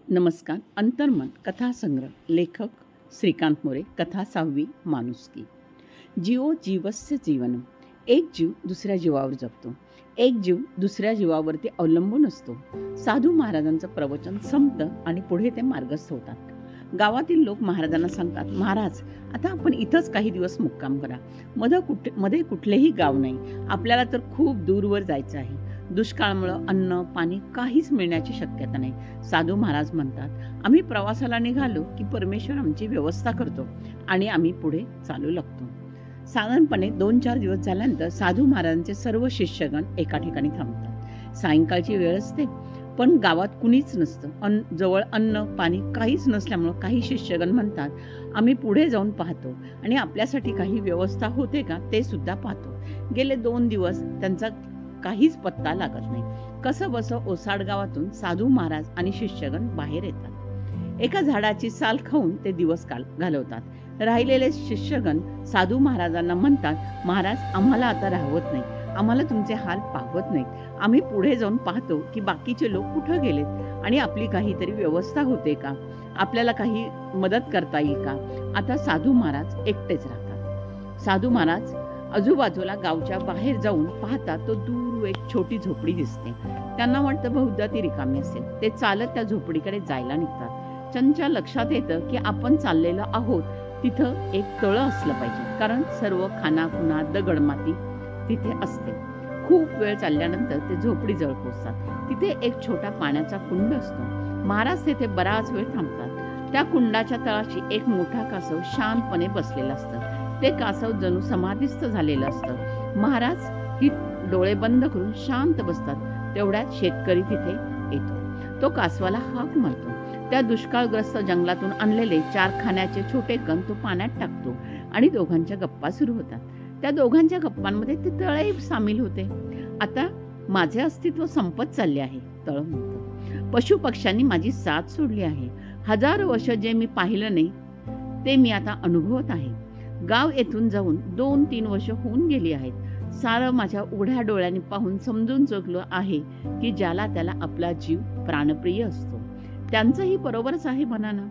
नमस्कार. अंतर्मन कथासंग्रह. लेखक श्रीकांत मोरे. कथा 6वी. माणुसकी. जीवो जीवस्य जीवनम. एक जीव दुसऱ्या जीवावर जगतो. एक जीव दुसऱ्या जीवावरती अवलंबून असतो. साधू महाराजांचं प्रवचन संपतं आणि पुढे ते मार्गस्थ होतात. गावातील लोक महाराजांना सांगतात, महाराज आता आपण इथंच काही दिवस मुक्काम करा. मध्ये कुठलेही गाव नाही. आपल्याला तर खूप दूरवर जायचं आहे. दुष्काळामुळं अन्न पाणी काहीच मिळण्याची शक्यता नाही. साधू महाराज म्हणतात, आम्ही प्रवासाला निघालो की परमेश्वर आमची व्यवस्था करतो आणि आम्ही पुढे चालू लागतो. साधारणपणे 2-4 दिवस झाल्यानंतर साधू महाराजांचे सर्व शिष्यगण एका ठिकाणी थांबतात. सायंकाळची वेळ असते, पण गावात कुणीच नसतं. जवळ अन्न पाणी काहीच नसल्यामुळं काही शिष्यगण म्हणतात, आम्ही पुढे जाऊन पाहतो आणि आपल्यासाठी काही व्यवस्था होते का ते सुद्धा पाहतो. गेले 2 दिवस त्यांचा काहीच पत्ता लागत नाही. कसं बसं ओसाड गावातून साधू महाराज आणि शिष्यगण बाहेर येतात. एका झाडाची साल खाऊन ते दिवस घालवतात. राहिलेले शिष्यगण साधू महाराजांना म्हणतात, महाराज आम्हाला आता राहवत नाही. आम्हाला तुमचे हाल पाहवत नाहीत. आम्ही पुढे जाऊन पाहतो की बाकीचे लोक कुठं गेलेत आणि आपली काहीतरी व्यवस्था होते का, आपल्याला काही मदत करता येईल का. आता साधू महाराज एकटेच राहतात. साधू महाराज आजूबाजूला गावच्या बाहेर जाऊन पाहतात, तो दूर एक छोटी झोपडी दिसते. त्यांना वाटतं बहुधा ती रिकामी असेल. ते चालत त्या झोपडीकडे जायला निघतात. त्यांच्या लक्षात येतं की आपण चाललेलो आहोत तिथं एक तळं असलं पाहिजे, कारण सर्व खानाखुणा दगडमाती तिथे असते. खूप वेळ चालल्यानंतर ते झोपडीजवळ पोहोचतात. तिथे एक छोटा पाण्याचा कुंड असतो. महाराज तिथे बराच वेळ थांबतात. त्या कुंडाच्या तळाशी एक मोठा कासव शांतपणे बसलेला असतं. ते कासव जणू समाधीस्थ झालेलं असतं. महाराज ही डोळे बंद करून शांत बसतात. तेवढ्यात शेतकरी तिथे येतो. तो कासवाला हाक मारतो. त्या दुष्काळग्रस्त जंगलातून आणलेले 4 खाण्याचे छोटे कण तो पाण्यात टाकतो आणि दोघांच्या गप्पा सुरू होतात. त्या दोघांच्या गप्पांमध्ये ते तळही सामील होते. आता माझे अस्तित्व संपत चालले आहे, तळ म्हणतो. पशु पक्ष्यांनी माझी साथ सोडली आहे. हजारो वर्ष जे मी पाहिलं नाही ते मी आता अनुभवत आहे. गाव येथून जाऊन 2-3 वर्ष होऊन गेली आहेत. सारं माझ्या उघड्या डोळ्यांनी पाहून समजून चुकलो आहे की ज्याला त्याला आपला जीव प्राणप्रिय असतो. त्यांचंही बरोबरच आहे म्हणाना.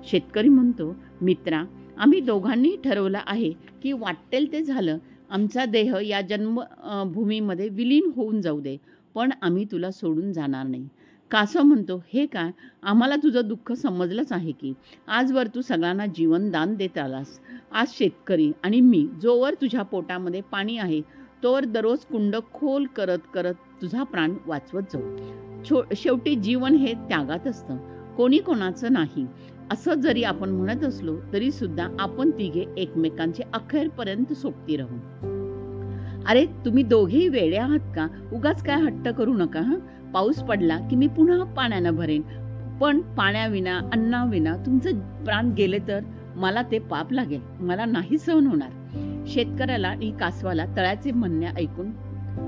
शेतकरी म्हणतो, मित्रा आम्ही दोघांनी ठरवलं आहे की वाटेल ते झालं, आमचा देह या जन्मभूमीमध्ये विलीन होऊन जाऊ दे, पण आम्ही तुला सोडून जाणार नाही. कासव म्हणतो, हे काय, आम्हाला तुझं दुःख समजलंच आहे की आजवर तू सगळ्यांना जीवनदान देत आलास. आज शेतकरी आणि मी जोवर तुझ्या पोटामध्ये पाणी आहे तोवर दररोज कुंड खोल करत करत तुझा प्राण वाचवत जाऊ. शेवटी जीवन हे त्यागात असतं, कोणी कोणाचं नाही. असं जरी आपण म्हणत असलो तरी सुद्धा आपण तिघे एकमेकांचे अखेरपर्यंत सोबती राहू. अरे तुम्ही दोघेही वेडे आहात का? उगाच काय हट्ट करू नका. पाऊस पडला की मी पुन्हा पाण्यानं भरेन, पण पाण्याविना अन्नाविना तुमचं प्राण गेले तर मला ते पाप लागेल. मला नाही सहन होणार. शेतकऱ्याला आणि कासवाला तळ्याचे म्हणणे ऐकून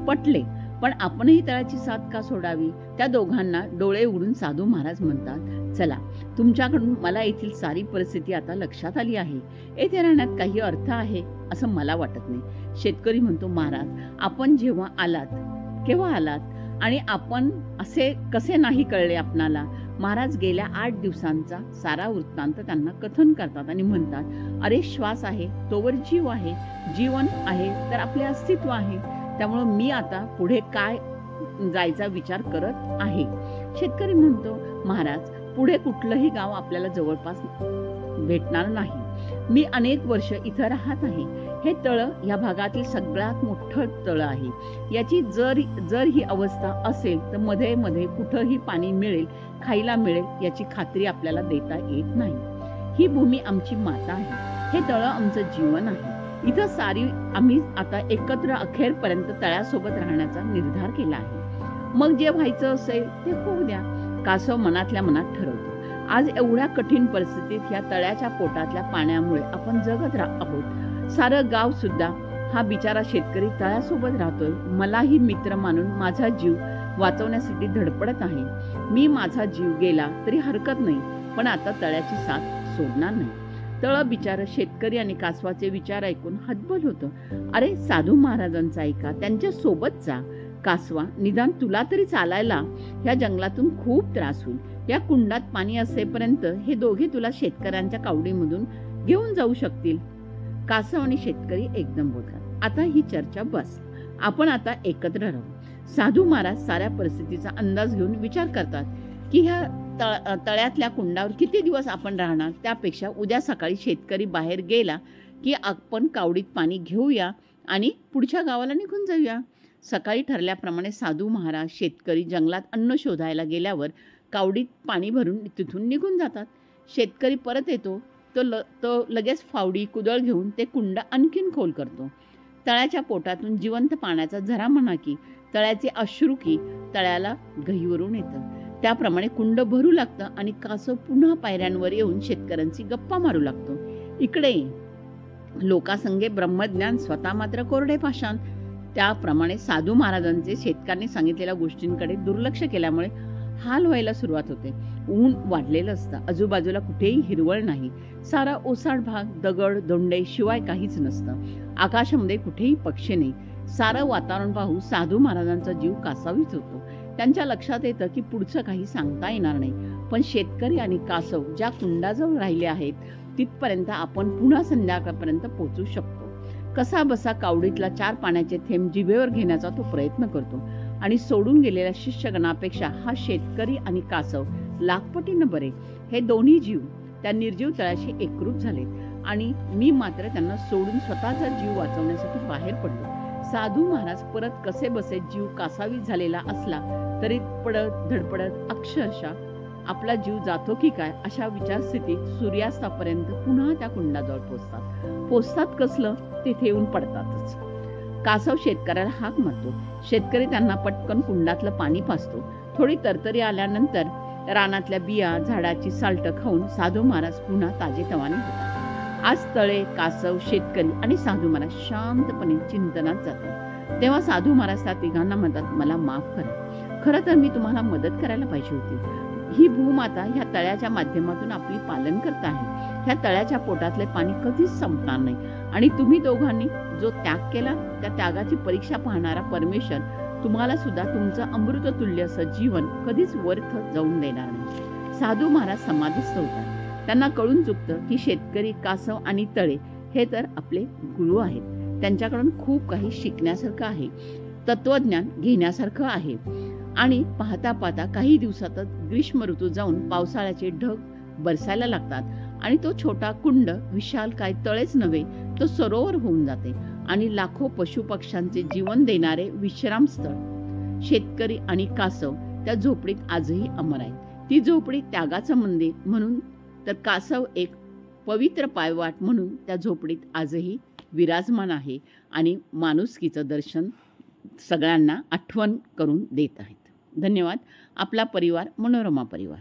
पटले, पण आपणही तळ्याची साथ का सोडावी. त्या दोघांना डोळे उघडून साधू महाराज म्हणतात, चला तुमच्याकडून मला येथील सारी परिस्थिती आता लक्षात आली आहे. येथे राहण्यात काही अर्थ आहे असं मला वाटत नाही. शेतकरी म्हणतो, महाराज आपण जेव्हा आलात केव्हा आलात आणि आपण असे कसे नाही कळले आपणाला. महाराज गेल्या 8 दिवसांचा सारा वृत्तांत त्यांना कथन करतात आणि म्हणतात, अरे श्वास आहे तोवर जीव आहे, जीवन आहे तर आपले अस्तित्व आहे. त्यामुळं मी आता पुढे काय जायचा विचार करत आहे. शेतकरी म्हणतो, महाराज पुढे कुठलंही गाव आपल्याला जवळपास भेटणार नाही. मी अनेक वर्ष इथं राहत आहे. हे तळं या भागातील सगळ्यात मोठं तळं आहे. याची जर ही अवस्था असेल तर मध्ये मध्ये कुठंही पाणी मिळेल, खायला मिळेल याची खात्री आपल्याला देता येत नाही. ही भूमी आमची माता आहे. हे तळं आमचं जीवन आहे. इथं सारी आम्ही आता एकत्र अखेरपर्यंत तळ्यासोबत राहण्याचा निर्धार केला आहे. मग जे व्हायचं असेल ते होऊ द्या. कासव मनातल्या मनात ठरवतो, आज एवढ्या कठीण परिस्थितीत या तळ्याच्या पोटातल्या पाण्यामुळे आपण जगत आहोत. सारं गाव सुद्धा हा बिचारा शेतकरी तळ्यासोबत राहतोय. मलाही मित्र मानून माझा जीव वाचवण्यासाठी धडपडत आहे. मी माझा जीव गेला तरी हरकत नाही, पण आता तळ्याची साथ सोडणार नाही. तळ बिचारा शेतकरी आणि कासवाचे विचार ऐकून हतबल होतं. अरे साधू महाराजांचा ऐका, त्यांच्या सोबत जा. कासवा, निदान तुला तरी चालायला ह्या जंगलातून खूप त्रास होईल. या कुंडात पाणी असेपर्यंत हे दोघे तुला शेतकऱ्यांच्या कावडीमधून घेऊन जाऊ शकतील. कासव आणि शेतकरी एकदम बोलतात, आता ही चर्चा बस, आपण आता एकत्र राहू. साधू महाराज साऱ्या परिस्थितीचा अंदाज घेऊन विचार करतात की ह्या तळ्यातल्या कुंडावर किती दिवस आपण राहणार, त्यापेक्षा उद्या सकाळी शेतकरी बाहेर गेला की आपण कावडीत पाणी घेऊया आणि पुढच्या गावाला निघून जाऊया. सकाळी ठरल्याप्रमाणे साधू महाराज शेतकरी जंगलात अन्न शोधायला गेल्यावर कावडीत पाणी भरून तिथून निघून जातात. शेतकरी परत येतो तो लगेच फावडी कुदळ घेऊन ते कुंड आणखीन खोल करतो. तळ्याच्या पोटातून जिवंत पाण्याचा झरा म्हणा की तळ्याचे अश्रू की तळ्याला गहिवरून येतं. त्याप्रमाणे कुंड भरू लागतं आणि कासव पुन्हा पायऱ्यांवर येऊन शेतकऱ्यांची गप्पा मारू लागतो. इकडे लोकासंगे ब्रह्मज्ञान, स्वतः मात्र कोरडे पाषाण. त्याप्रमाणे साधू महाराजांचे शेतकऱ्यांनी सांगितलेल्या गोष्टींकडे दुर्लक्ष केल्यामुळे हाल व्हायला सुरुवात होते. ऊन वाढलेलं असतं, आजूबाजूला कुठेही हिरवळ नाही, सारा ओसाड भाग, दगड दोंडे शिवाय काहीच नसतं. आकाशामध्ये कुठेही पक्षी नाही. सारं वातावरण पाहून साधू महाराजांचा जीव कासावीस होतो. त्यांच्या लक्षात येतं की पुढचं काही सांगता येणार नाही, पण शेतकरी आणि कासव ज्या कुंडाजवळ राहिले आहेत तिथपर्यंत आपण पुन्हा संध्याकाळपर्यंत पोहोचू शकतो. कसा बसा कावडीतला 4 पाण्याचे थेंब जिभेवर घेण्याचा तो प्रयत्न करतो आणि सोडून गेलेल्या शिष्यगणापेक्षा हा शेतकरी आणि कासव लाखपटीनं बरे. हे दोन्ही जीव त्या निर्जीव तळ्याशी एकरूप झाले आणि मी मात्र त्यांना सोडून स्वतःचा जीव वाचवण्यासाठी बाहेर पडलो. साधू महाराज परत कसे बसे जीव कासावीस झालेला असला तरी पडत धडपडत अक्षरशः आपला जीव जातो की काय अशा विचारस्थितीत सूर्यास्तापर्यंत पुन्हा त्या कुंडाजवळ पोचतात कसलं, तिथे येऊन पडतातच. कासव शेतकऱ्याला हाक मारतो. शेतकरी त्यांना पटकन कुंडातलं पाणी पाजतो. थोडी तरतरी आल्यानंतर रानातल्या बिया, झाडाची साल्ट खाऊन साधू महाराज पुन्हा ताजेतवाने होतात. आज तळे, कासव, शेतकरी आणि साधू महाराज शांतपणे चिंतनात जातात. तेव्हा साधू महाराज त्या तिघांना म्हणतात, मला माफ करा, खरं तर मी तुम्हाला मदत करायला पाहिजे होती. ही भूमाता ह्या तळ्याच्या माध्यमातून आपली पालन करत आहे. ह्या तळ्याच्या पोटातले पाणी कधीच संपणार नाही आणि तुम्ही दोघांनी जो त्याग केला त्या त्यागाची परीक्षा पाहणारा परमेश्वर तुम्हाला सुद्धा तुमचं अमृततुल्य असं जीवन कधीच व्यर्थ जाऊन देणार नाही. साधू महाराज समाधीस्थ होतात. त्यांना कळून चुकतं की शेतकरी, कासव आणि तळे हे तर आपले गुरु आहेत. त्यांच्याकडून खूप काही शिकण्यासारखं आहे, तत्वज्ञान घेण्यासारखं आहे. आणि पाहता पाहता काही दिवसातच ग्रीष्म ऋतू जाऊन पावसाळ्याचे ढग बरसायला लागतात आणि तो छोटा कुंड विशाल काय तळेच नव्हे तो सरोवर होऊन जाते आणि लाखो पशुपक्ष्यांचे जीवन देणारे विश्रामस्थळ. शेतकरी आणि कासव त्या झोपडीत आजही अमर आहेत. ती झोपडी त्यागाचं मंदिर म्हणून तर कासव एक पवित्र पायवाट म्हणून त्या झोपडीत आजही विराजमान आहे आणि माणुसकीचं दर्शन सगळ्यांना आठवण करून देत आहेत. धन्यवाद. आपला परिवार, मनोरमा परिवार.